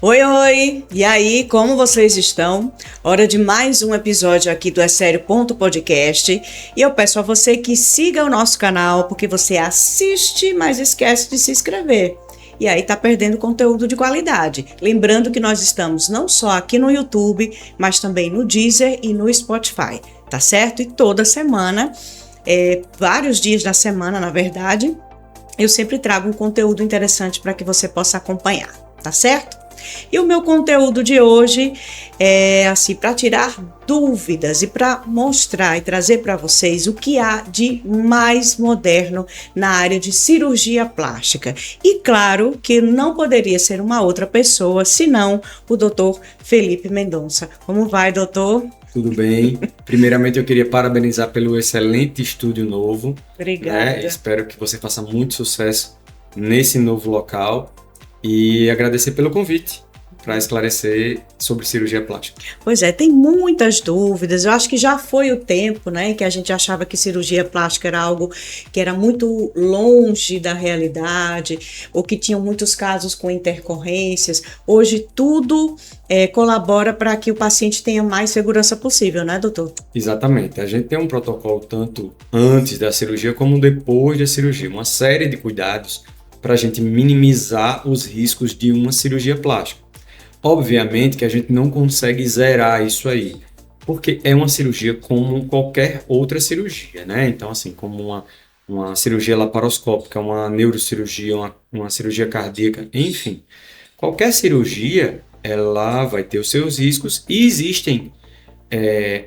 Oi, oi! E aí, como vocês estão? Hora de mais um episódio aqui do É Sério Podcast. E eu peço a você que siga o nosso canal, porque você assiste, mas esquece de se inscrever. E aí tá perdendo conteúdo de qualidade. Lembrando que nós estamos não só aqui no YouTube, mas também no Deezer e no Spotify, tá certo? E toda semana, vários dias da semana, na verdade, eu sempre trago um conteúdo interessante para que você possa acompanhar, tá certo? E o meu conteúdo de hoje é assim, para tirar dúvidas e para mostrar e trazer para vocês o que há de mais moderno na área de cirurgia plástica. E claro que não poderia ser uma outra pessoa senão o Dr. Felipe Mendonça. Como vai, doutor? Tudo bem. Primeiramente, eu queria parabenizar pelo excelente estúdio novo. Obrigada. Espero que você faça muito sucesso nesse novo local e agradecer pelo convite para esclarecer sobre cirurgia plástica. Pois é, tem muitas dúvidas. Eu acho que já foi o tempo, né, que a gente achava que cirurgia plástica era algo que era muito longe da realidade, ou que tinham muitos casos com intercorrências. Hoje tudo colabora para que o paciente tenha mais segurança possível, né, doutor? Exatamente. A gente tem um protocolo tanto antes da cirurgia como depois da cirurgia, uma série de cuidados para a gente minimizar os riscos de uma cirurgia plástica. Obviamente que a gente não consegue zerar isso aí, porque é uma cirurgia como qualquer outra cirurgia, né? Então, assim, como uma cirurgia laparoscópica, uma neurocirurgia, uma cirurgia cardíaca, enfim, qualquer cirurgia, ela vai ter os seus riscos e existem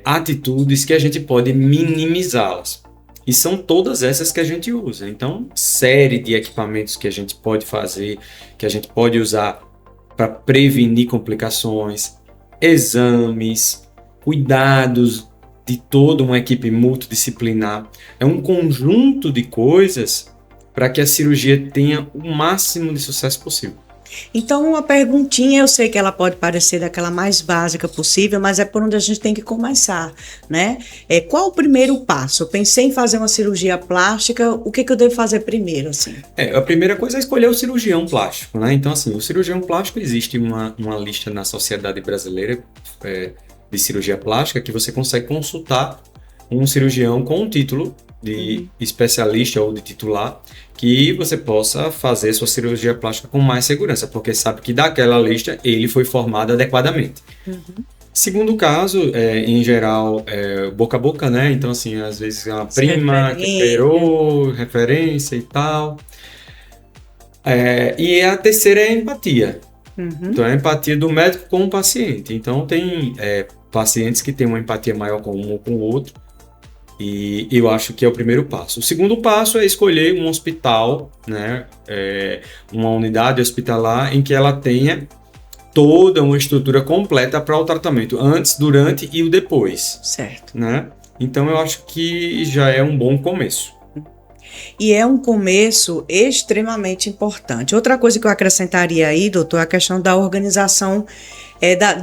atitudes que a gente pode minimizá-las. E são todas essas que a gente usa. Então, série de equipamentos que a gente pode fazer, que a gente pode usar para prevenir complicações, exames, cuidados de toda uma equipe multidisciplinar. É um conjunto de coisas para que a cirurgia tenha o máximo de sucesso possível. Então, uma perguntinha, eu sei que ela pode parecer daquela mais básica possível, mas é por onde a gente tem que começar, né? Qual o primeiro passo? Eu pensei em fazer uma cirurgia plástica, o que eu devo fazer primeiro, assim? A primeira coisa é escolher o cirurgião plástico, né? Então, assim, o cirurgião plástico, existe uma lista na Sociedade Brasileira de Cirurgia Plástica que você consegue consultar um cirurgião com um título de especialista ou de titular, que você possa fazer sua cirurgia plástica com mais segurança, porque sabe que daquela lista ele foi formado adequadamente. Segundo caso, em geral, boca a boca, né? Então, assim, às vezes é uma prima que operou, referência e tal. E a terceira é a empatia. Então, é a empatia do médico com o paciente. Então, tem pacientes que têm uma empatia maior com um ou com o outro, e eu acho que é o primeiro passo. O segundo passo é escolher um hospital, né, uma unidade hospitalar em que ela tenha toda uma estrutura completa para o tratamento, antes, durante e o depois. Certo. Né? Então eu acho que já é um bom começo. E é um começo extremamente importante. Outra coisa que eu acrescentaria aí, doutor, é a questão da organização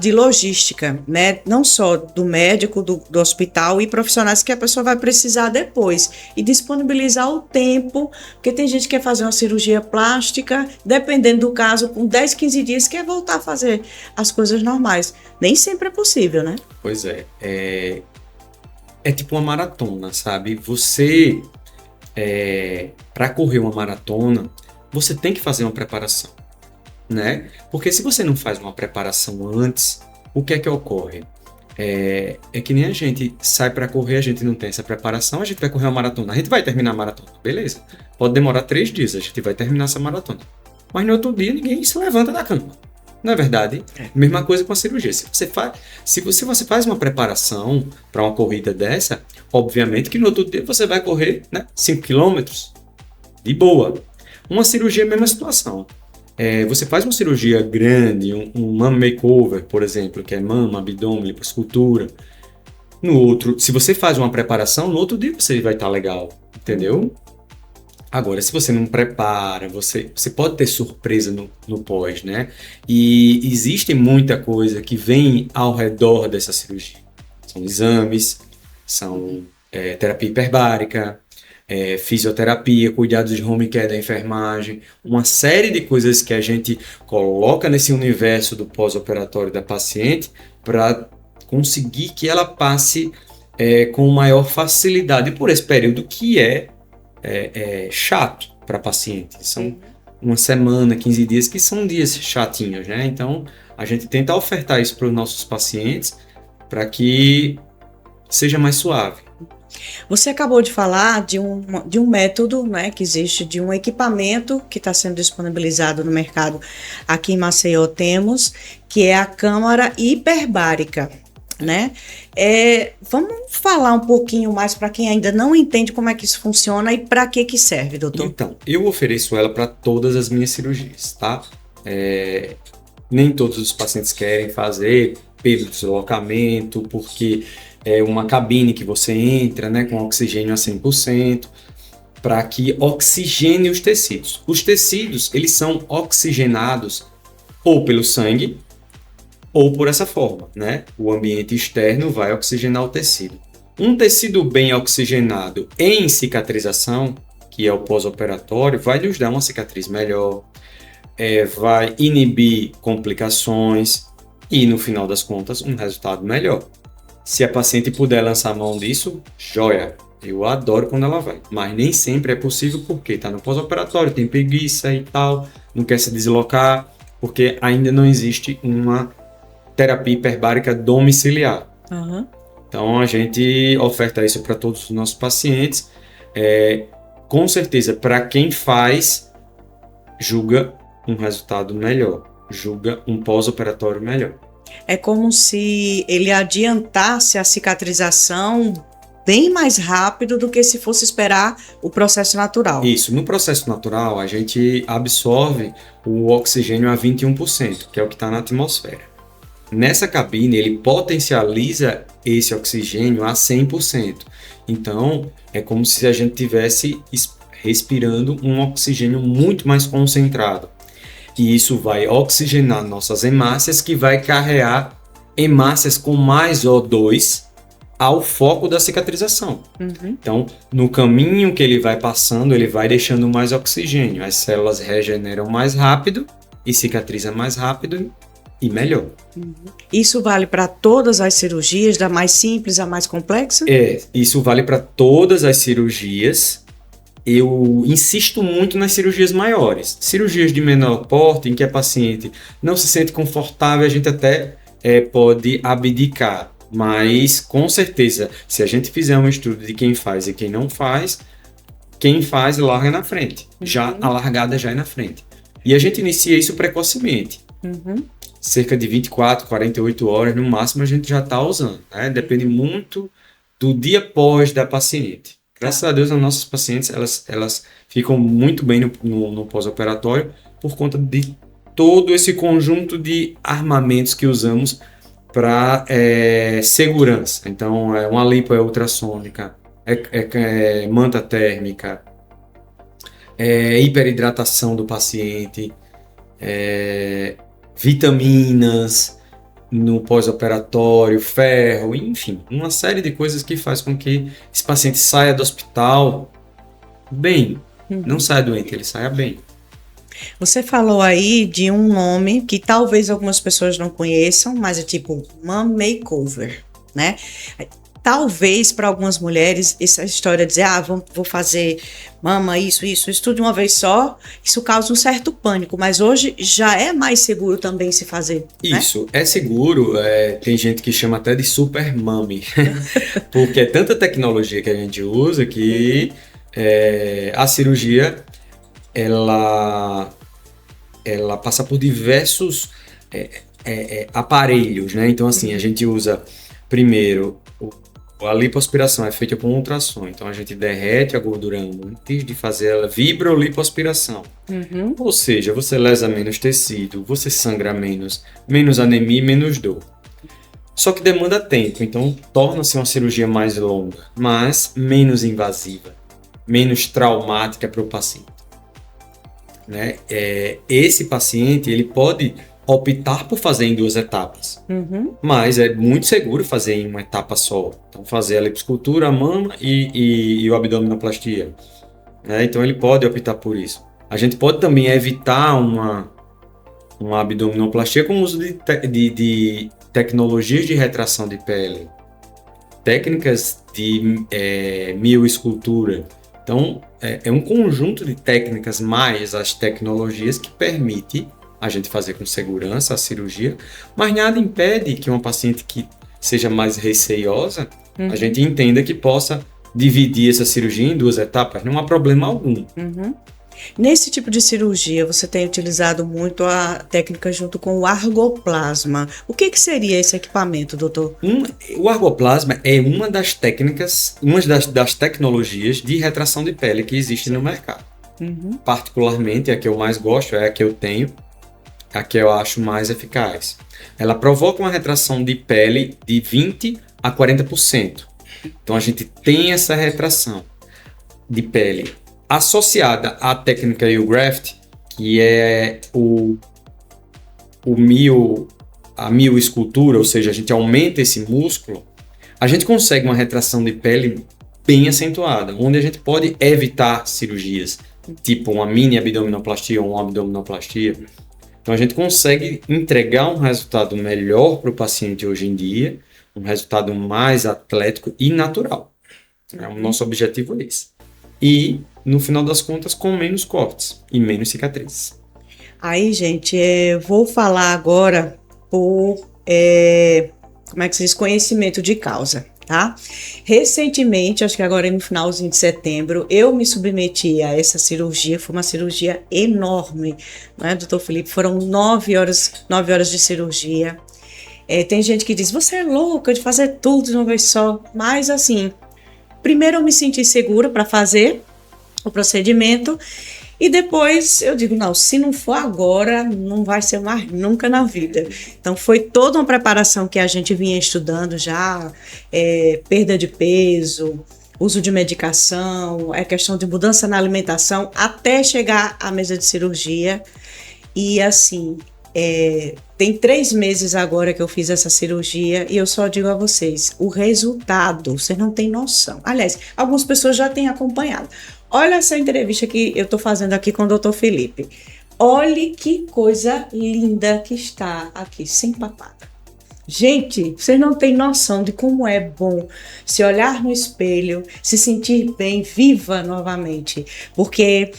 de logística, né? Não só do médico, do hospital e profissionais que a pessoa vai precisar depois. E disponibilizar o tempo, porque tem gente que quer fazer uma cirurgia plástica, dependendo do caso, com 10, 15 dias, quer voltar a fazer as coisas normais. Nem sempre é possível, né? Pois é. É tipo uma maratona, sabe? Você, para correr uma maratona, você tem que fazer uma preparação. Né? Porque se você não faz uma preparação antes, o que é que ocorre? É que nem a gente sai para correr, a gente não tem essa preparação, a gente vai correr uma maratona, a gente vai terminar a maratona, beleza? Pode demorar 3 dias, a gente vai terminar essa maratona. Mas no outro dia ninguém se levanta da cama. Não é verdade? Mesma coisa com a cirurgia. Se você faz uma preparação para uma corrida dessa, obviamente que no outro dia você vai correr, né, 5 km de boa. Uma cirurgia é a mesma situação. Você faz uma cirurgia grande, um mama makeover, por exemplo, que é mama, abdômen, lipoescultura. Se você faz uma preparação, no outro dia você vai estar legal, entendeu? Agora, se você não prepara, você pode ter surpresa no pós, né? E existe muita coisa que vem ao redor dessa cirurgia. São exames, são terapia hiperbárica, fisioterapia, cuidados de home care da enfermagem, uma série de coisas que a gente coloca nesse universo do pós-operatório da paciente para conseguir que ela passe com maior facilidade por esse período que é chato para a paciente. São uma semana, 15 dias, que são dias chatinhos, né? Então, a gente tenta ofertar isso para os nossos pacientes para que seja mais suave. Você acabou de falar de um método, né, que existe, de um equipamento que está sendo disponibilizado no mercado. Aqui em Maceió temos, que é a câmara hiperbárica, né? Vamos falar um pouquinho mais para quem ainda não entende como é que isso funciona e para que serve, doutor? Então, eu ofereço ela para todas as minhas cirurgias, tá? Nem todos os pacientes querem fazer pelo deslocamento, porque é uma cabine que você entra, né, com oxigênio a 100%, para que oxigene os tecidos. Os tecidos, eles são oxigenados ou pelo sangue ou por essa forma, né? O ambiente externo vai oxigenar o tecido. Um tecido bem oxigenado em cicatrização, que é o pós-operatório, vai nos dar uma cicatriz melhor, vai inibir complicações e, no final das contas, um resultado melhor. Se a paciente puder lançar a mão disso, joia! Eu adoro quando ela vai, mas nem sempre é possível porque está no pós-operatório, tem preguiça e tal, não quer se deslocar, porque ainda não existe uma terapia hiperbárica domiciliar. Uhum. Então, a gente oferta isso para todos os nossos pacientes. Com certeza, para quem faz, julga um resultado melhor, julga um pós-operatório melhor. É como se ele adiantasse a cicatrização bem mais rápido do que se fosse esperar o processo natural. Isso, no processo natural a gente absorve o oxigênio a 21%, que é o que está na atmosfera. Nessa cabine ele potencializa esse oxigênio a 100%. Então é como se a gente estivesse respirando um oxigênio muito mais concentrado. E isso vai oxigenar nossas hemácias, que vai carregar hemácias com mais O2 ao foco da cicatrização. Uhum. Então, no caminho que ele vai passando, ele vai deixando mais oxigênio. As células regeneram mais rápido e cicatrizam mais rápido e melhor. Uhum. Isso vale para todas as cirurgias, da mais simples à mais complexa? Isso vale para todas as cirurgias. Eu insisto muito nas cirurgias maiores. Cirurgias de menor porte, em que a paciente não se sente confortável, a gente até pode abdicar. Mas, com certeza, se a gente fizer um estudo de quem faz e quem não faz, quem faz larga na frente. Já a largada já é na frente. E a gente inicia isso precocemente. Uhum. Cerca de 24, 48 horas, no máximo, a gente já está usando. Né? Depende muito do dia pós da paciente. Graças a Deus, as nossas pacientes, elas ficam muito bem no pós-operatório por conta de todo esse conjunto de armamentos que usamos para segurança. Então, uma lipo ultrassônica, manta térmica, hiperidratação do paciente, vitaminas no pós-operatório, ferro, enfim, uma série de coisas que faz com que esse paciente saia do hospital bem. Não saia doente, ele saia bem. Você falou aí de um nome que talvez algumas pessoas não conheçam, mas é tipo Mom Makeover, né? Talvez para algumas mulheres essa história de dizer, vou fazer mama, isso tudo de uma vez só, isso causa um certo pânico, mas hoje já é mais seguro também se fazer, Isso, né? É seguro, tem gente que chama até de super mami, porque é tanta tecnologia que a gente usa que a cirurgia, ela passa por diversos aparelhos, né? Então assim, a gente usa primeiro... A lipoaspiração é feita por um ultrassom, então a gente derrete a gordura antes de fazer ela vibrolipoaspiração. Uhum. Ou seja, você lesa menos tecido, você sangra menos anemia e menos dor. Só que demanda tempo, então torna-se uma cirurgia mais longa, mas menos invasiva, menos traumática para o paciente. Né? Esse paciente ele pode optar por fazer em 2 etapas. Mas é muito seguro fazer em uma etapa só. Então, fazer a liposcultura, a mama e o abdominoplastia. Né? Então, ele pode optar por isso. A gente pode também evitar uma abdominoplastia com o uso de tecnologias de retração de pele, técnicas de mioescultura. Então, é um conjunto de técnicas mais as tecnologias que permite a gente fazer com segurança a cirurgia, mas nada impede que uma paciente que seja mais receiosa, a gente entenda que possa dividir essa cirurgia em 2 etapas, não há problema algum. Nesse tipo de cirurgia, você tem utilizado muito a técnica junto com o argoplasma. O que seria esse equipamento, doutor? O argoplasma é uma das técnicas, uma das tecnologias de retração de pele que existe no mercado. Particularmente, a que eu mais gosto é a que eu tenho, a que eu acho mais eficaz. Ela provoca uma retração de pele de 20% a 40%. Então, a gente tem essa retração de pele associada à técnica Eugraft, que é a mioescultura, ou seja, a gente aumenta esse músculo, a gente consegue uma retração de pele bem acentuada, onde a gente pode evitar cirurgias, tipo uma mini abdominoplastia ou uma abdominoplastia. Então a gente consegue entregar um resultado melhor para o paciente hoje em dia, um resultado mais atlético e natural. O nosso objetivo é esse. E, no final das contas, com menos cortes e menos cicatrizes. Aí, gente, vou falar agora por, como é que se diz? Conhecimento de causa, tá? Recentemente, acho que agora no finalzinho de setembro, eu me submeti a essa cirurgia. Foi uma cirurgia enorme, não é, doutor Felipe? Foram 9 horas de cirurgia. Tem gente que diz, você é louca de fazer tudo de uma vez só. Mas assim, primeiro eu me senti segura para fazer o procedimento. E depois eu digo, não, se não for agora, não vai ser mais nunca na vida. Então foi toda uma preparação que a gente vinha estudando já, perda de peso, uso de medicação, questão de mudança na alimentação, até chegar à mesa de cirurgia. E assim, tem 3 meses agora que eu fiz essa cirurgia e eu só digo a vocês, o resultado, vocês não têm noção. Aliás, algumas pessoas já têm acompanhado. Olha essa entrevista que eu estou fazendo aqui com o doutor Felipe. Olhe que coisa linda que está aqui, sem papada. Gente, vocês não têm noção de como é bom se olhar no espelho, se sentir bem, viva novamente. Porque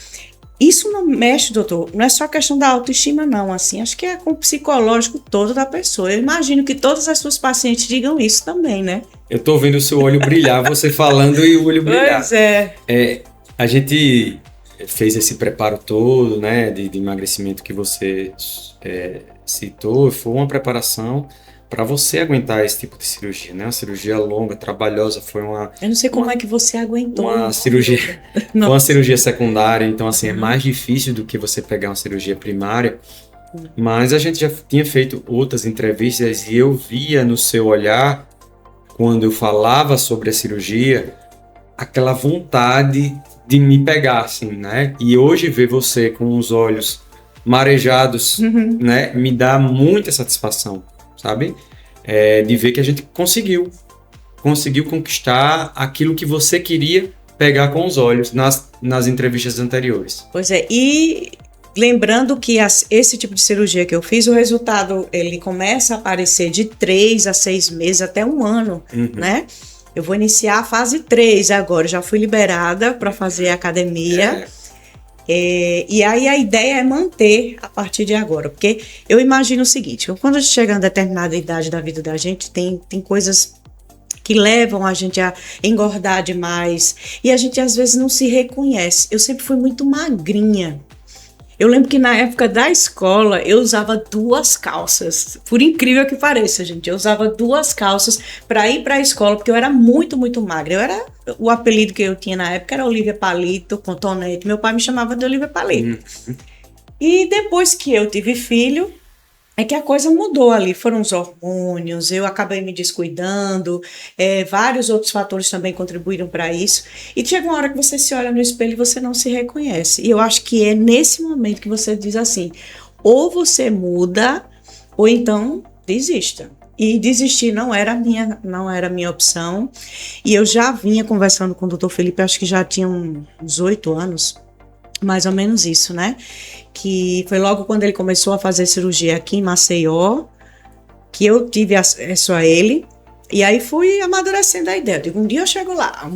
isso não mexe, doutor, não é só questão da autoestima, não. Assim, acho que é com o psicológico todo da pessoa. Eu imagino que todas as suas pacientes digam isso também, né? Eu estou vendo o seu olho brilhar, você falando e o olho brilhar. Pois é. A gente fez esse preparo todo, né, de emagrecimento que você citou. Foi uma preparação para você aguentar esse tipo de cirurgia, né? Uma cirurgia longa, trabalhosa, foi uma... Eu não sei como é que você aguentou. Uma cirurgia, uma cirurgia secundária, então assim, é mais difícil do que você pegar uma cirurgia primária. Mas a gente já tinha feito outras entrevistas e eu via no seu olhar, quando eu falava sobre a cirurgia, aquela vontade de me pegar, assim, né? E hoje ver você com os olhos marejados, né? Me dá muita satisfação, sabe? De ver que a gente conseguiu conquistar aquilo que você queria pegar com os olhos nas entrevistas anteriores. Pois é, e lembrando que esse tipo de cirurgia que eu fiz, o resultado, ele começa a aparecer de 3 a 6 meses, até 1 ano, né? Eu vou iniciar a fase 3 agora, já fui liberada para fazer academia. E aí a ideia é manter a partir de agora, porque eu imagino o seguinte, quando a gente chega a uma determinada idade da vida da gente, tem coisas que levam a gente a engordar demais e a gente às vezes não se reconhece. Eu sempre fui muito magrinha. Eu lembro que na época da escola eu usava 2 calças, por incrível que pareça, gente. Eu usava 2 calças para ir para a escola, porque eu era muito, muito magra. O apelido que eu tinha na época era Olivia Palito, Contonete. Meu pai me chamava de Olivia Palito. E depois que eu tive filho, é que a coisa mudou ali, foram os hormônios, eu acabei me descuidando, vários outros fatores também contribuíram para isso. E chega uma hora que você se olha no espelho e você não se reconhece. E eu acho que é nesse momento que você diz assim, ou você muda, ou então desista. E desistir não era a minha opção. E eu já vinha conversando com o doutor Felipe, acho que já tinha uns 8 anos, mais ou menos isso, né? Que foi logo quando ele começou a fazer cirurgia aqui em Maceió, que eu tive acesso a ele. E aí fui amadurecendo a ideia. Eu digo, um dia eu chego lá,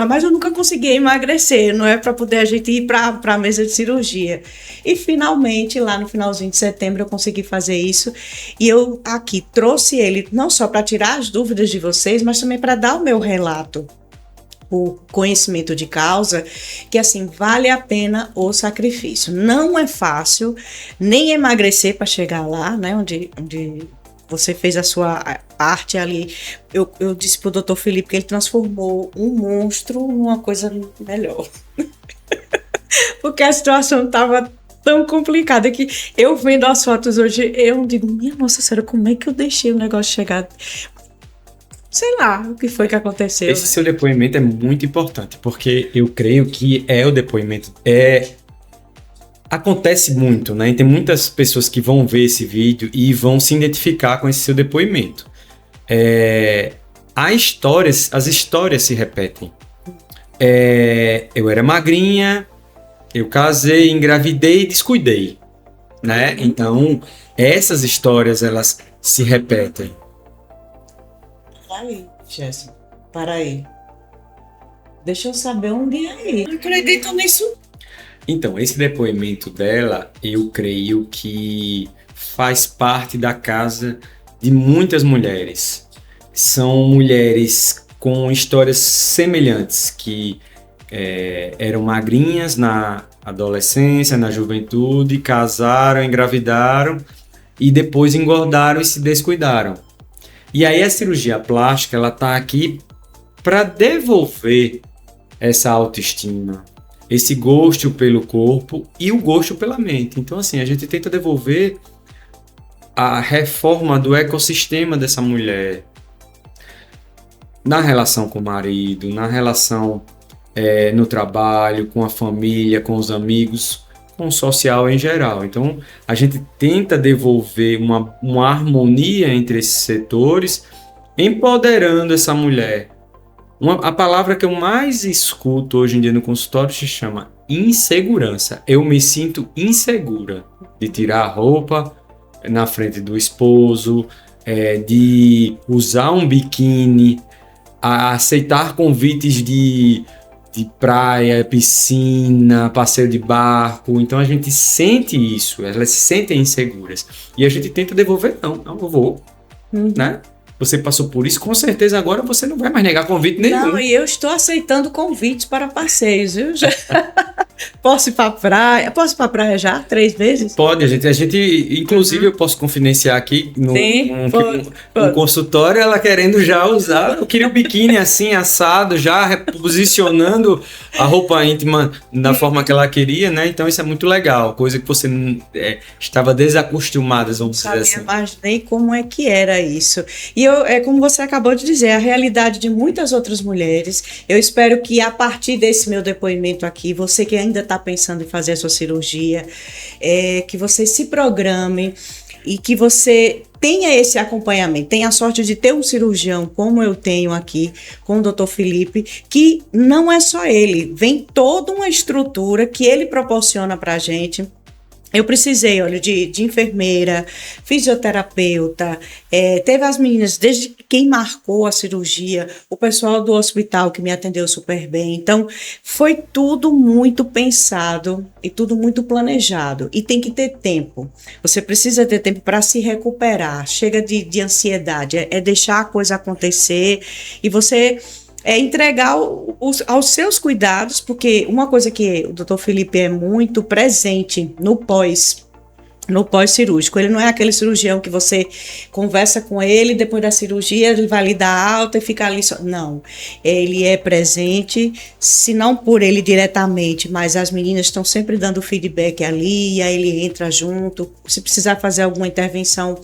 mas eu nunca consegui emagrecer, não é para poder a gente ir para a mesa de cirurgia. E finalmente, lá no finalzinho de setembro, eu consegui fazer isso. E eu aqui trouxe ele não só para tirar as dúvidas de vocês, mas também para dar o meu relato, o conhecimento de causa, que assim, vale a pena o sacrifício. Não é fácil nem emagrecer para chegar lá, né, onde você fez a sua parte ali. Eu disse pro doutor Felipe que ele transformou um monstro numa coisa melhor. Porque a situação estava tão complicada que eu vendo as fotos hoje, eu digo, minha nossa senhora, como é que eu deixei o negócio chegar? Sei lá o que foi que aconteceu. Esse seu depoimento é muito importante, porque eu creio que o depoimento acontece muito, né? E tem muitas pessoas que vão ver esse vídeo e vão se identificar com esse seu depoimento. As histórias se repetem. Eu era magrinha, eu casei, engravidei e descuidei, né? Então, essas histórias, elas se repetem. Para aí, Jéssica, para aí. Deixa eu saber onde é aí. Não acredito nisso. Então, esse depoimento dela, eu creio que faz parte da casa de muitas mulheres. São mulheres com histórias semelhantes, que eram magrinhas na adolescência, na juventude, casaram, engravidaram e depois engordaram e se descuidaram. E aí a cirurgia plástica, ela está aqui para devolver essa autoestima, esse gosto pelo corpo e o gosto pela mente. Então, assim, a gente tenta devolver a reforma do ecossistema dessa mulher na relação com o marido, na relação no trabalho, com a família, com os amigos, com o social em geral. Então, a gente tenta devolver uma harmonia entre esses setores, empoderando essa mulher. A palavra que eu mais escuto hoje em dia no consultório se chama insegurança. Eu me sinto insegura de tirar a roupa na frente do esposo, de usar um biquíni, a aceitar convites de praia, piscina, passeio de barco. Então a gente sente isso, elas se sentem inseguras. E a gente tenta devolver, não eu vou, né? Você passou por isso, com certeza agora você não vai mais negar convite nenhum. Não, e eu estou aceitando convites para passeios, viu? Posso ir para praia? Posso ir para praia já? 3 vezes? Pode, a gente inclusive eu posso confidenciar aqui no consultório, ela querendo já usar, eu queria o biquíni assim, assado, já reposicionando a roupa íntima da forma que ela queria, né? Então isso é muito legal, coisa que você estava desacostumada, vamos dizer assim. Eu imaginei como é que era isso. E como você acabou de dizer, a realidade de muitas outras mulheres. Eu espero que a partir desse meu depoimento aqui, você que ainda está pensando em fazer a sua cirurgia, que você se programe e que você tenha esse acompanhamento, tenha a sorte de ter um cirurgião como eu tenho aqui com o Dr. Felipe, que não é só ele, vem toda uma estrutura que ele proporciona para a gente. Eu precisei, olha, de enfermeira, fisioterapeuta, teve as meninas, desde quem marcou a cirurgia, o pessoal do hospital que me atendeu super bem. Então, foi tudo muito pensado e tudo muito planejado. E tem que ter tempo. Você precisa ter tempo para se recuperar. Chega de ansiedade, é deixar a coisa acontecer e você entregar aos seus cuidados, porque uma coisa que o Dr. Felipe é muito presente no pós-cirúrgico. Ele não é aquele cirurgião que você conversa com ele, depois da cirurgia ele vai lhe dar alta e fica ali só. Não, ele é presente, se não por ele diretamente, mas as meninas estão sempre dando feedback ali, e aí ele entra junto, se precisar fazer alguma intervenção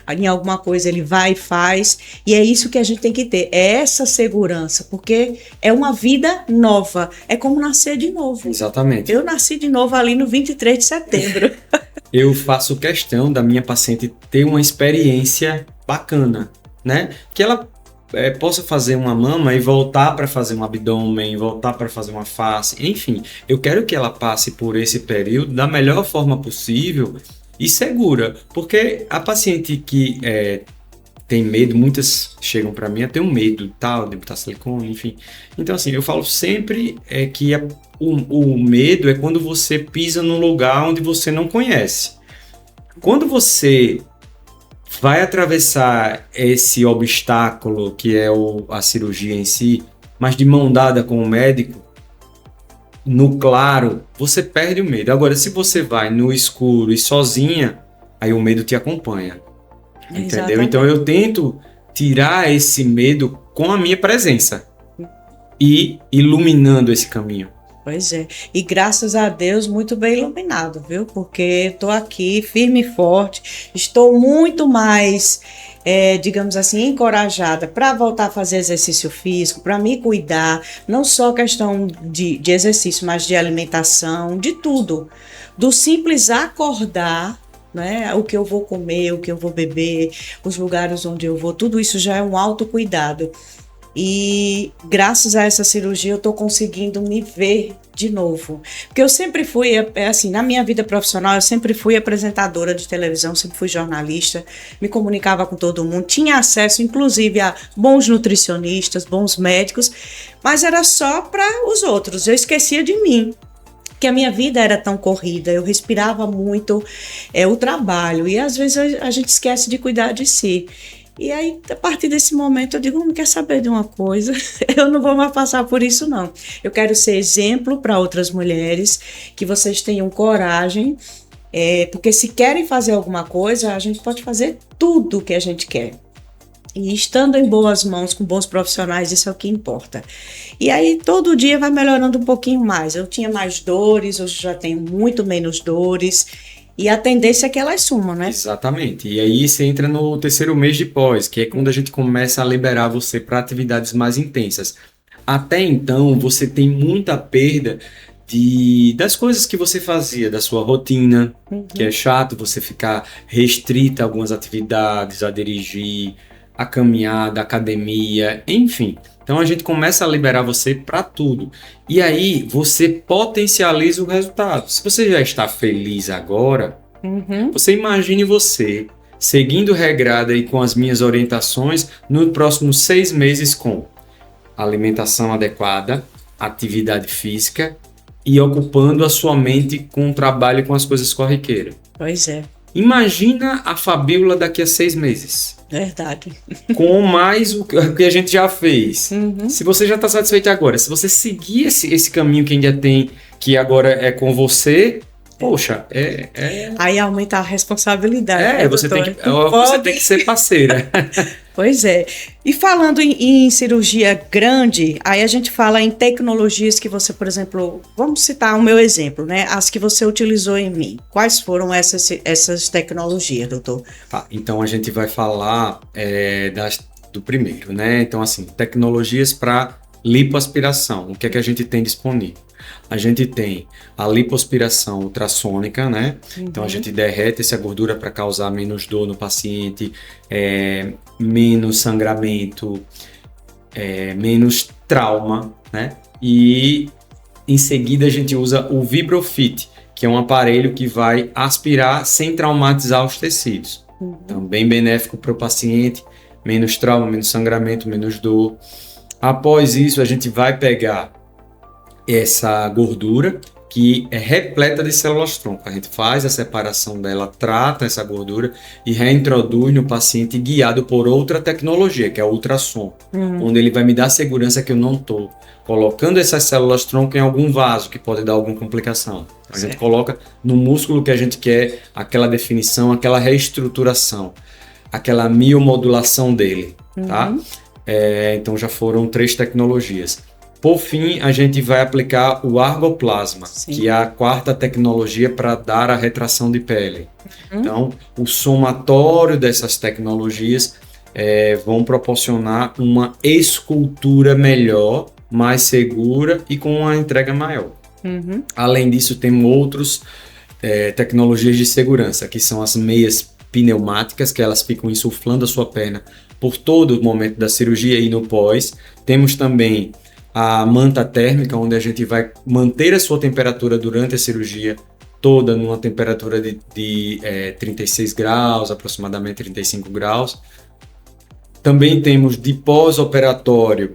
em alguma coisa, ele vai e faz, e é isso que a gente tem que ter, é essa segurança, porque é uma vida nova, é como nascer de novo. Exatamente. Eu nasci de novo ali no 23 de setembro. eu faço questão da minha paciente ter uma experiência bacana, né? Que ela possa fazer uma mama e voltar para fazer um abdômen, voltar para fazer uma face, enfim. Eu quero que ela passe por esse período da melhor forma possível e segura, porque a paciente que tem medo, muitas chegam para mim a ter um medo tal, de botar silicone, enfim. Então, assim, eu falo sempre que o medo é quando você pisa num lugar onde você não conhece. Quando você vai atravessar esse obstáculo que é a cirurgia em si, mas de mão dada com o médico, no claro, você perde o medo. Agora, se você vai no escuro e sozinha, aí o medo te acompanha. Entendeu? Exatamente. Então eu tento tirar esse medo com a minha presença e iluminando esse caminho. Pois é. E graças a Deus, muito bem iluminado, viu? Porque estou aqui firme e forte, estou muito mais, digamos assim, encorajada para voltar a fazer exercício físico, para me cuidar, não só questão de exercício, mas de alimentação, de tudo. Do simples acordar, né? O que eu vou comer, o que eu vou beber, os lugares onde eu vou, tudo isso já é um autocuidado. E graças a essa cirurgia eu estou conseguindo me ver de novo. Porque eu sempre fui, assim, na minha vida profissional, eu sempre fui apresentadora de televisão, sempre fui jornalista, me comunicava com todo mundo, tinha acesso inclusive a bons nutricionistas, bons médicos, mas era só para os outros, eu esquecia de mim. Que a minha vida era tão corrida, eu respirava muito o trabalho e às vezes a gente esquece de cuidar de si. E aí, a partir desse momento, eu digo, não quer saber de uma coisa, eu não vou mais passar por isso, não. Eu quero ser exemplo para outras mulheres, que vocês tenham coragem, porque se querem fazer alguma coisa, a gente pode fazer tudo o que a gente quer. E estando em boas mãos, com bons profissionais, isso é o que importa. E aí, todo dia vai melhorando um pouquinho mais. Eu tinha mais dores, hoje já tenho muito menos dores. E a tendência é que elas sumam, né? Exatamente. E aí você entra no terceiro mês de pós, que é quando a gente começa a liberar você para atividades mais intensas. Até então, você tem muita perda das coisas que você fazia, da sua rotina, que é chato você ficar restrita a algumas atividades, a dirigir, a caminhada, a academia, enfim. Então a gente começa a liberar você para tudo. E aí você potencializa o resultado. Se você já está feliz agora, você imagine você seguindo regrada e com as minhas orientações nos próximos 6 meses com alimentação adequada, atividade física e ocupando a sua mente com o trabalho e com as coisas corriqueiras. Pois é. Imagina a Fabíola daqui a 6 meses. Verdade. Com mais o que a gente já fez. Se você já está satisfeito agora, se você seguir esse caminho que ainda tem, que agora é com você, poxa, Aí aumenta a responsabilidade. Você tem que ser parceira. Pois é. E falando em cirurgia grande, aí a gente fala em tecnologias que você, por exemplo, vamos citar o meu exemplo, né? As que você utilizou em mim. Quais foram essas tecnologias, doutor? Tá, então a gente vai falar do primeiro, né? Então, assim, tecnologias para lipoaspiração. O que é que a gente tem disponível? A gente tem a lipoaspiração ultrassônica, né? Então a gente derrete essa gordura para causar menos dor no paciente, menos sangramento, menos trauma, né? E em seguida a gente usa o Vibrofit, que é um aparelho que vai aspirar sem traumatizar os tecidos. Então, bem benéfico para o paciente, menos trauma, menos sangramento, menos dor. Após isso, a gente vai pegar essa gordura que é repleta de células tronco. A gente faz a separação dela, trata essa gordura e reintroduz no paciente guiado por outra tecnologia, que é o ultrassom, onde ele vai me dar segurança que eu não estou colocando essas células tronco em algum vaso que pode dar alguma complicação. A gente coloca no músculo que a gente quer aquela definição, aquela reestruturação, aquela miomodulação dele, tá? Então já foram 3 tecnologias. Por fim, a gente vai aplicar o argoplasma, que é a 4ª tecnologia para dar a retração de pele. Então, o somatório dessas tecnologias vão proporcionar uma escultura melhor, mais segura e com uma entrega maior. Além disso, tem outros tecnologias de segurança, que são as meias pneumáticas, que elas ficam insuflando a sua perna por todo o momento da cirurgia e no pós. Temos também a manta térmica, onde a gente vai manter a sua temperatura durante a cirurgia toda numa temperatura de 36 graus, aproximadamente 35 graus. Também temos de pós-operatório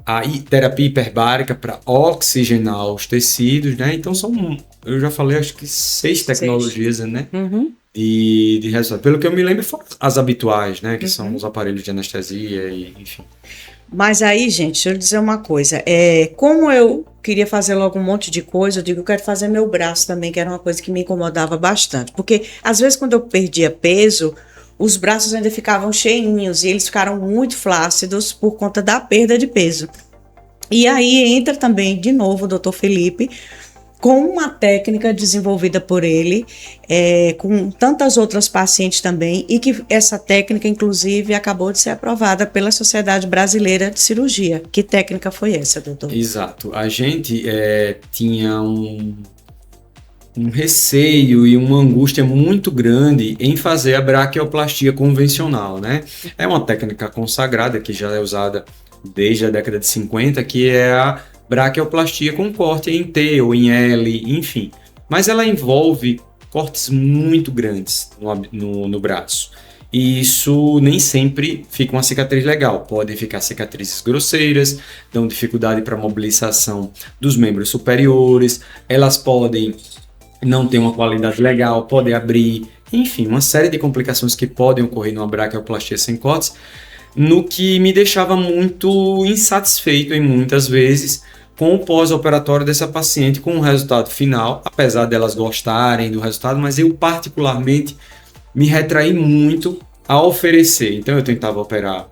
a terapia hiperbárica para oxigenar os tecidos, né? Então eu já falei, acho que 6 tecnologias, né? Uhum. De resultado. Pelo que eu me lembro, foram as habituais, né? Que são os aparelhos de anestesia e enfim. Mas aí, gente, deixa eu dizer uma coisa. Como eu queria fazer logo um monte de coisa, eu digo, eu quero fazer meu braço também, que era uma coisa que me incomodava bastante. Porque, às vezes, quando eu perdia peso, os braços ainda ficavam cheinhos e eles ficaram muito flácidos por conta da perda de peso. E aí entra também, de novo, o Dr. Felipe, com uma técnica desenvolvida por ele, com tantas outras pacientes também, e que essa técnica, inclusive, acabou de ser aprovada pela Sociedade Brasileira de Cirurgia. Que técnica foi essa, doutor? Exato. A gente tinha um receio e uma angústia muito grande em fazer a braquioplastia convencional, né? É uma técnica consagrada que já é usada desde a década de 50, que é a braquioplastia com corte em T ou em L, enfim. Mas ela envolve cortes muito grandes no braço. E isso nem sempre fica uma cicatriz legal. Podem ficar cicatrizes grosseiras, dão dificuldade para a mobilização dos membros superiores, elas podem não ter uma qualidade legal, podem abrir, enfim, uma série de complicações que podem ocorrer numa braquioplastia sem cortes, no que me deixava muito insatisfeito em muitas vezes com o pós-operatório dessa paciente, com o resultado final, apesar delas gostarem do resultado, mas eu particularmente me retraí muito a oferecer. Então eu tentava operar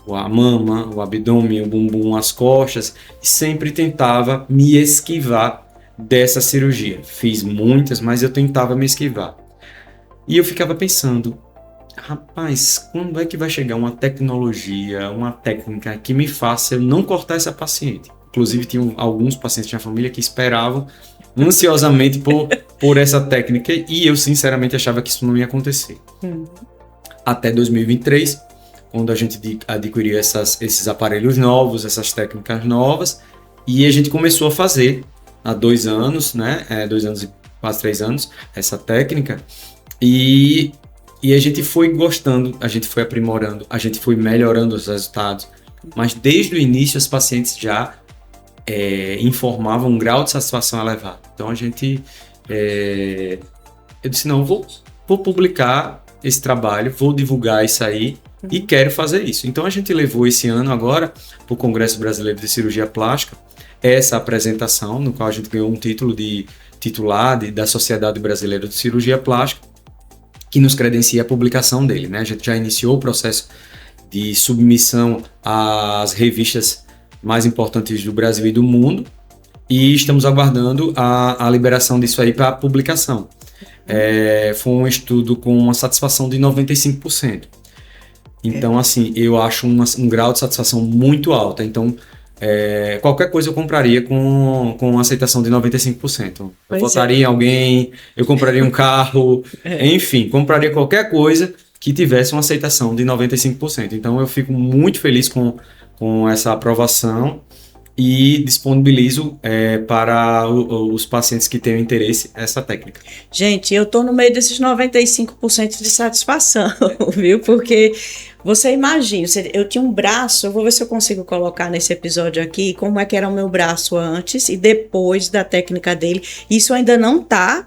a mama, o abdômen, o bumbum, as costas, e sempre tentava me esquivar dessa cirurgia. Fiz muitas, mas eu tentava me esquivar. E eu ficava pensando, rapaz, quando é que vai chegar uma tecnologia, uma técnica que me faça eu não cortar essa paciente? Inclusive, tinha alguns pacientes da família que esperavam ansiosamente por essa técnica, e eu sinceramente achava que isso não ia acontecer. Até 2023, quando a gente adquiriu esses aparelhos novos, essas técnicas novas, e a gente começou a fazer há 2 anos, né? 2 anos e quase 3 anos, essa técnica, e a gente foi gostando, a gente foi aprimorando, a gente foi melhorando os resultados, mas desde o início as pacientes já informavam um grau de satisfação elevado. Então a gente, eu disse, não, vou publicar esse trabalho, vou divulgar isso aí e quero fazer isso. Então a gente levou esse ano agora para o Congresso Brasileiro de Cirurgia Plástica, essa apresentação, no qual a gente ganhou um título de titular da Sociedade Brasileira de Cirurgia Plástica, que nos credencia a publicação dele, né? A gente já iniciou o processo de submissão às revistas mais importantes do Brasil e do mundo, e estamos aguardando a liberação disso aí para publicação. Foi um estudo com uma satisfação de 95%. Então, assim, eu acho um grau de satisfação muito alto. Então, qualquer coisa eu compraria com aceitação de 95%. Eu votaria em alguém, eu compraria um carro, enfim, compraria qualquer coisa que tivesse uma aceitação de 95%. Então, eu fico muito feliz com essa aprovação e disponibilizo para os pacientes que tenham interesse essa técnica. Gente, eu tô no meio desses 95% de satisfação, viu? Porque você imagina, eu tinha um braço, eu vou ver se eu consigo colocar nesse episódio aqui como é que era o meu braço antes e depois da técnica dele. Isso ainda não tá.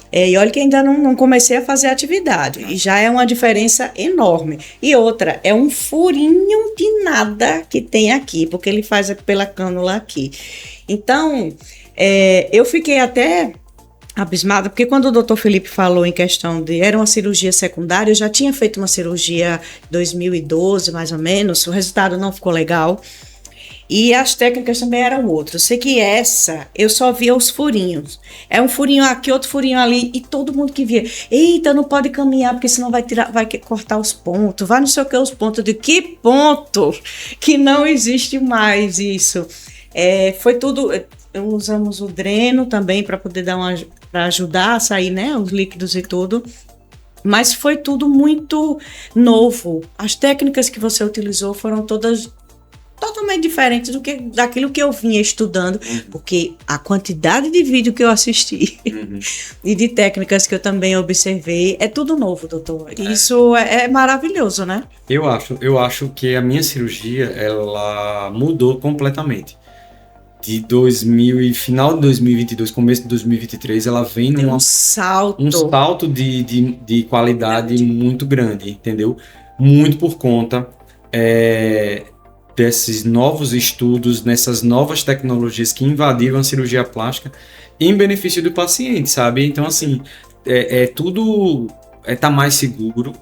E olha que ainda não comecei a fazer atividade, e já é uma diferença enorme. E outra, é um furinho de nada que tem aqui, porque ele faz pela cânula aqui. Então, eu fiquei até abismada, porque quando o Dr. Felipe falou em questão era uma cirurgia secundária, eu já tinha feito uma cirurgia em 2012, mais ou menos, o resultado não ficou legal. E as técnicas também eram outras. Eu sei que essa, eu só via os furinhos. É um furinho aqui, outro furinho ali. E todo mundo que via, eita, não pode caminhar, porque senão vai cortar os pontos. Vai não sei o que, os pontos. De que ponto? Que não existe mais isso. Foi tudo... Usamos o dreno também para poder dar ajudar a sair, né, os líquidos e tudo. Mas foi tudo muito novo. As técnicas que você utilizou foram todas totalmente diferentes daquilo que eu vinha estudando, porque a quantidade de vídeo que eu assisti e de técnicas que eu também observei, é tudo novo, doutor. Isso é maravilhoso, né? Eu acho que a minha cirurgia, ela mudou completamente. De final de 2022, começo de 2023, ela vem um salto de qualidade muito grande, entendeu? Muito por conta desses novos estudos, nessas novas tecnologias que invadiram a cirurgia plástica em benefício do paciente, sabe? Então, assim, tudo tá mais seguro,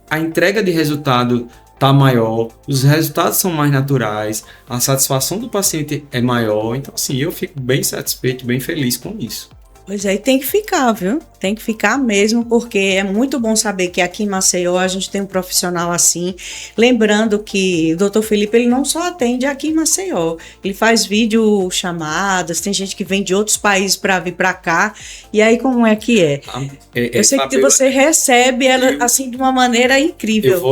a entrega de resultado tá maior, os resultados são mais naturais, a satisfação do paciente é maior, então, assim, eu fico bem satisfeito, bem feliz com isso. Pois é, e tem que ficar, viu? Tem que ficar mesmo, porque é muito bom saber que aqui em Maceió a gente tem um profissional assim. Lembrando que o Dr. Felipe, ele não só atende aqui em Maceió, ele faz vídeo chamadas, tem gente que vem de outros países para vir para cá. E aí, como é que é? Eu sei que você recebe ela assim de uma maneira incrível.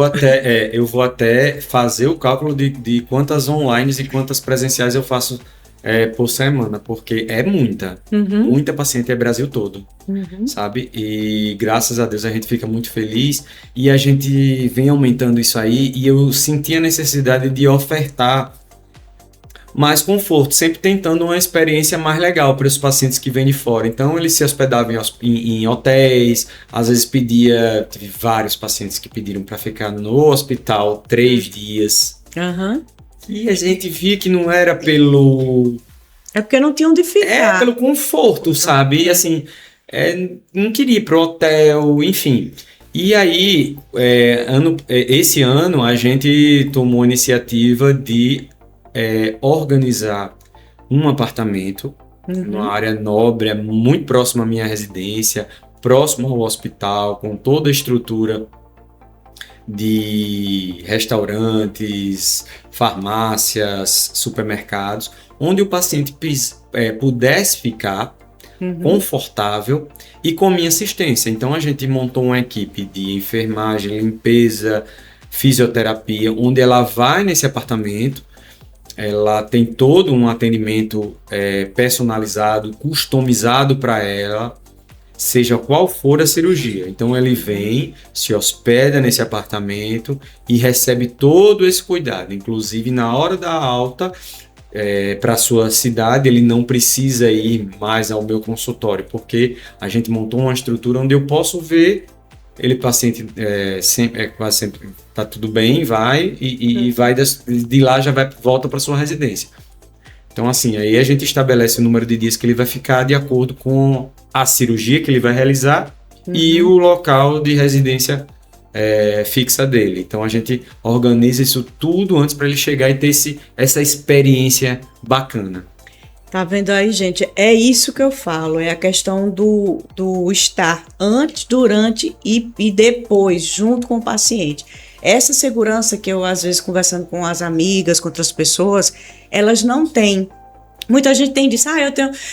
Eu vou até fazer o cálculo de quantas online e quantas presenciais eu faço por semana, porque é muita paciente, é Brasil todo, sabe? E graças a Deus a gente fica muito feliz e a gente vem aumentando isso aí, e eu senti a necessidade de ofertar mais conforto, sempre tentando uma experiência mais legal para os pacientes que vêm de fora. Então eles se hospedavam em hotéis, às vezes tive vários pacientes que pediram para ficar no hospital 3 dias. E a gente via que não era pelo... É porque não tinha onde ficar. É pelo conforto, sabe? E assim, não queria ir pro hotel, enfim. E aí, esse ano, a gente tomou a iniciativa de organizar um apartamento numa área nobre, muito próximo à minha residência, próximo ao hospital, com toda a estrutura de restaurantes, farmácias, supermercados, onde o paciente pudesse ficar confortável e com minha assistência. Então a gente montou uma equipe de enfermagem, limpeza, fisioterapia, onde ela vai nesse apartamento, ela tem todo um atendimento personalizado, customizado para ela, seja qual for a cirurgia. Então ele vem, se hospeda nesse apartamento e recebe todo esse cuidado. Inclusive na hora da alta, para a sua cidade, ele não precisa ir mais ao meu consultório, porque a gente montou uma estrutura onde eu posso ver ele, paciente, quase sempre está tudo bem, vai e vai de lá já volta para sua residência. Então, assim, aí a gente estabelece o número de dias que ele vai ficar de acordo com a cirurgia que ele vai realizar e o local de residência fixa dele. Então, a gente organiza isso tudo antes para ele chegar e ter essa experiência bacana. Tá vendo aí, gente? É isso que eu falo, é a questão do estar antes, durante e depois, junto com o paciente. Essa segurança que eu, às vezes, conversando com as amigas, com outras pessoas, elas não têm. Muita gente tem disso,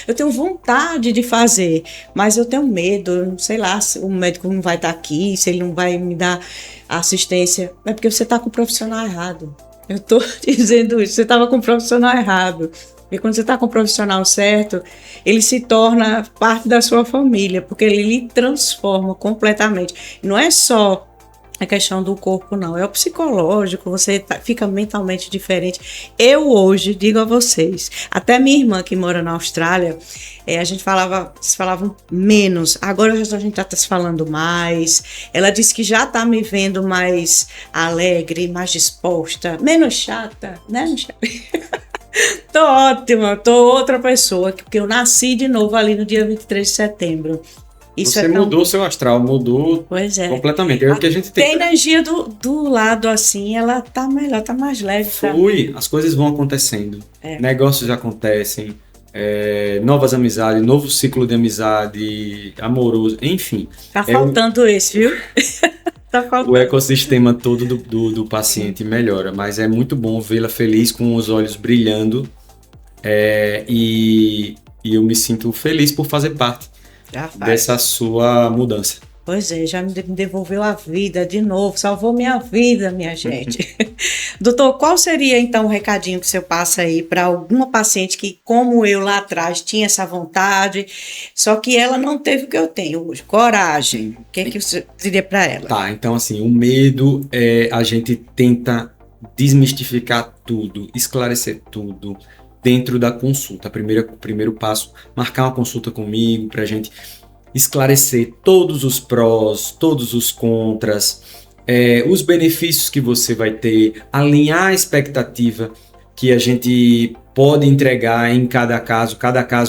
eu tenho vontade de fazer, mas eu tenho medo, sei lá, se o médico não vai estar aqui, se ele não vai me dar assistência. É porque você está com o profissional errado. Eu estou dizendo isso, você estava com o profissional errado. E quando você está com o profissional certo, ele se torna parte da sua família, porque ele lhe transforma completamente. Não é só a questão do corpo, não. É o psicológico, você fica mentalmente diferente. Eu hoje, digo a vocês, até minha irmã que mora na Austrália, a gente se falava menos. Agora a gente já está se falando mais. Ela disse que já está me vendo mais alegre, mais disposta, menos chata, né, Michele? Tô ótima, tô outra pessoa, porque eu nasci de novo ali no dia 23 de setembro. Isso você mudou seu astral, mudou completamente. É o que a gente tem. A energia do lado assim, ela tá melhor, tá mais leve. As coisas vão acontecendo, negócios acontecem, novas amizades, novo ciclo de amizade, amoroso, enfim. Tá faltando esse, viu? Tá faltando. O ecossistema todo do paciente melhora, mas é muito bom vê-la feliz com os olhos brilhando e eu me sinto feliz por fazer parte Já faz. dessa sua mudança. Pois é, já me devolveu a vida de novo, salvou minha vida, minha gente. Doutor, qual seria então o recadinho que você passa aí para alguma paciente que, como eu lá atrás, tinha essa vontade, só que ela não teve o que eu tenho hoje, coragem. O que é que você diria para ela? Tá, então assim, o medo a gente tenta desmistificar tudo, esclarecer tudo dentro da consulta. Primeiro passo, marcar uma consulta comigo para a gente esclarecer todos os prós, todos os contras, os benefícios que você vai ter, alinhar a expectativa que a gente pode entregar em cada caso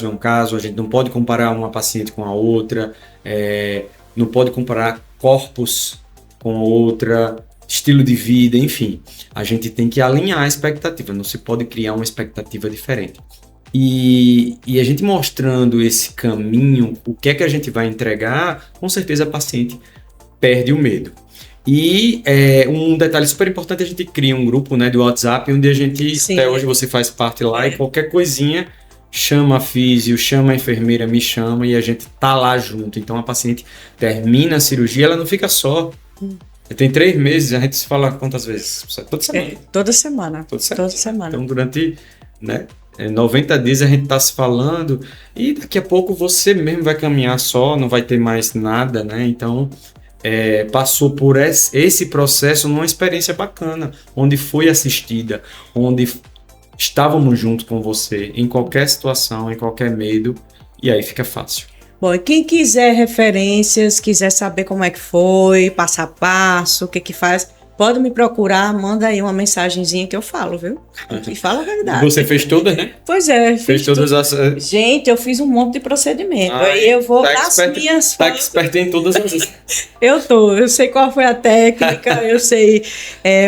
é um caso, a gente não pode comparar uma paciente com a outra, não pode comparar corpos com a outra, estilo de vida, enfim, a gente tem que alinhar a expectativa, não se pode criar uma expectativa diferente. E a gente mostrando esse caminho, o que é que a gente vai entregar, com certeza a paciente perde o medo. E um detalhe super importante, a gente cria um grupo, né, do WhatsApp, onde a gente, Sim. até hoje você faz parte lá, e qualquer coisinha, chama a físio, chama a enfermeira, me chama, e a gente tá lá junto. Então a paciente termina a cirurgia, ela não fica só. Tem 3 meses, a gente se fala quantas vezes? Toda semana. Toda semana. Toda semana. Então durante, né, 90 dias a gente tá se falando, e daqui a pouco você mesmo vai caminhar só, não vai ter mais nada, né? Então, passou por esse processo numa experiência bacana, onde foi assistida, onde estávamos juntos com você, em qualquer situação, em qualquer medo, e aí fica fácil. Bom, e quem quiser referências, quiser saber como é que foi, passo a passo, o que que faz, pode me procurar, manda aí uma mensagenzinha que eu falo, viu? E fala a verdade. Você fez todas, né? Pois é. Fez todas as... Gente, eu fiz um monte de procedimento. Aí eu vou dar as minhas... Tá expert em todas as... Eu sei qual foi a técnica, eu sei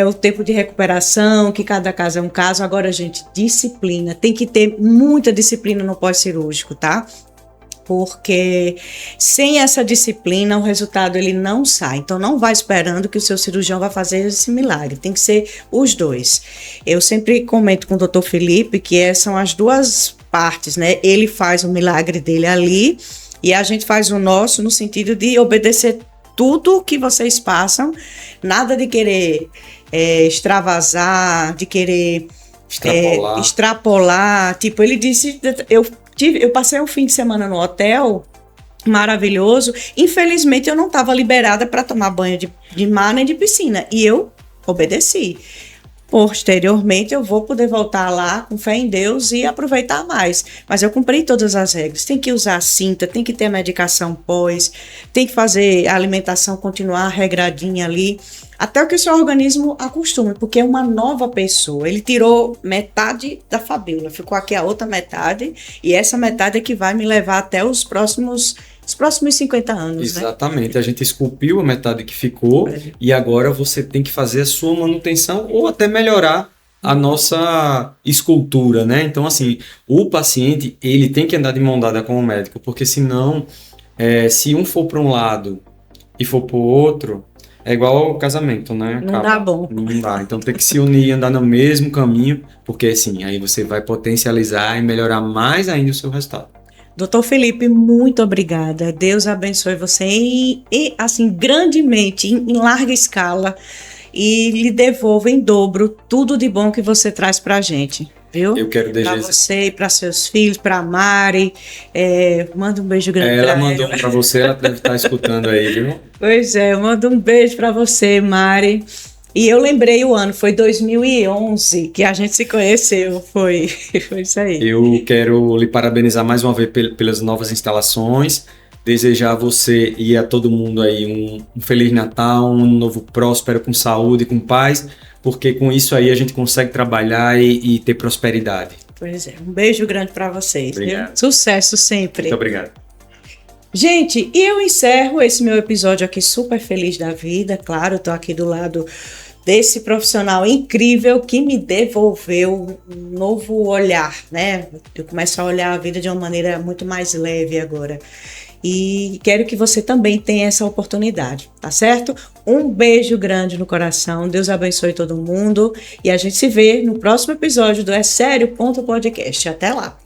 o tempo de recuperação, que cada caso é um caso. Agora, gente, disciplina. Tem que ter muita disciplina no pós-cirúrgico, tá? Porque sem essa disciplina o resultado ele não sai. Então não vai esperando que o seu cirurgião vai fazer esse milagre, tem que ser os dois. Eu sempre comento com o Dr. Felipe que são as duas partes, né? Ele faz o milagre dele ali e a gente faz o nosso no sentido de obedecer tudo que vocês passam, nada de querer extravasar, de querer extrapolar. Tipo, ele disse, eu passei um fim de semana no hotel maravilhoso. Infelizmente, eu não estava liberada para tomar banho de mar nem de piscina. E eu obedeci. Posteriormente, eu vou poder voltar lá com fé em Deus e aproveitar mais. Mas eu cumpri todas as regras. Tem que usar cinta, tem que ter medicação pós, tem que fazer a alimentação continuar regradinha ali, até que o seu organismo acostume, porque é uma nova pessoa. Ele tirou metade da Fabíola, ficou aqui a outra metade, e essa metade é que vai me levar até os próximos 50 anos. Exatamente, né? A gente esculpiu a metade que ficou e agora você tem que fazer a sua manutenção ou até melhorar a nossa escultura, né? Então, assim, o paciente, ele tem que andar de mão dada com o médico, porque senão, se um for para um lado e for para o outro, é igual ao casamento, né? Não dá bom. Não dá. Então tem que se unir e andar no mesmo caminho, porque assim, aí você vai potencializar e melhorar mais ainda o seu resultado. Doutor Felipe, muito obrigada. Deus abençoe você e assim, grandemente, em larga escala, e lhe devolva em dobro tudo de bom que você traz pra gente. Viu? Eu quero desejar. Para você e para seus filhos, para a Mari. Manda um beijo grande. Ela mandou um para você, ela deve estar escutando aí, viu? Pois é, eu mando um beijo para você, Mari. E eu lembrei o ano, foi 2011 que a gente se conheceu, foi isso aí. Eu quero lhe parabenizar mais uma vez pelas novas instalações, desejar a você e a todo mundo aí um Feliz Natal, um novo próspero, com saúde, com paz, porque com isso aí a gente consegue trabalhar e ter prosperidade. Pois é, um beijo grande para vocês. Viu? Sucesso sempre. Muito obrigado. Gente, e eu encerro esse meu episódio aqui super feliz da vida. Claro, eu tô aqui do lado desse profissional incrível que me devolveu um novo olhar, né? Eu começo a olhar a vida de uma maneira muito mais leve agora. E quero que você também tenha essa oportunidade, tá certo? Um beijo grande no coração, Deus abençoe todo mundo e a gente se vê no próximo episódio do É Sério Podcast. Até lá!